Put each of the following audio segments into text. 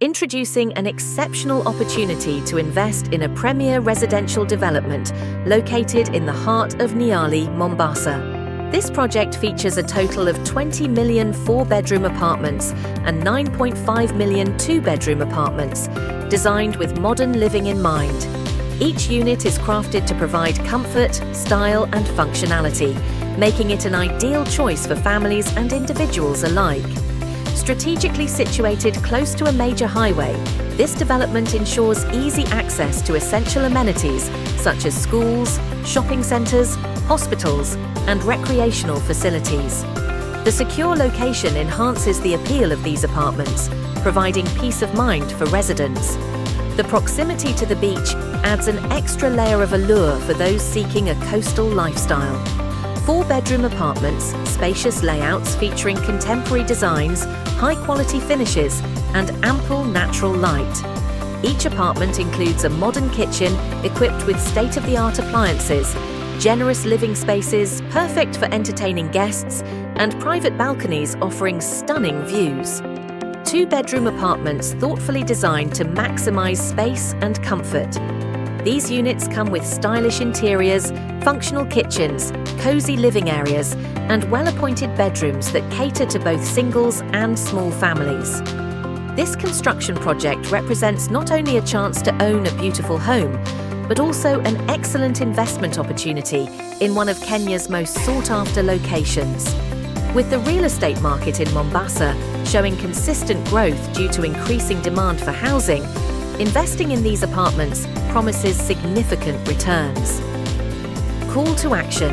Introducing an exceptional opportunity to invest in a premier residential development located in the heart of Nyali, Mombasa. This project features a total of 20 million four-bedroom apartments and 9.5 million two-bedroom apartments, designed with modern living in mind. Each unit is crafted to provide comfort, style and functionality, making it an ideal choice for families and individuals alike. Strategically situated close to a major highway, this development ensures easy access to essential amenities such as schools, shopping centres, hospitals and recreational facilities. The secure location enhances the appeal of these apartments, providing peace of mind for residents. The proximity to the beach adds an extra layer of allure for those seeking a coastal lifestyle. Four-bedroom apartments, spacious layouts featuring contemporary designs, high-quality finishes and ample natural light. Each apartment includes a modern kitchen equipped with state-of-the-art appliances, generous living spaces perfect for entertaining guests, and private balconies offering stunning views. Two-bedroom apartments thoughtfully designed to maximize space and comfort. These units come with stylish interiors, functional kitchens, cozy living areas, and well-appointed bedrooms that cater to both singles and small families. This construction project represents not only a chance to own a beautiful home, but also an excellent investment opportunity in one of Kenya's most sought-after locations. With the real estate market in Mombasa showing consistent growth due to increasing demand for housing, investing in these apartments promises significant returns. Call to action.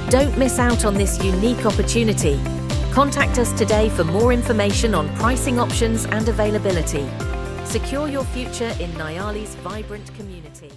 Don't miss out on this unique opportunity. Contact us today for more information on pricing options and availability. Secure your future in Nyali's vibrant community.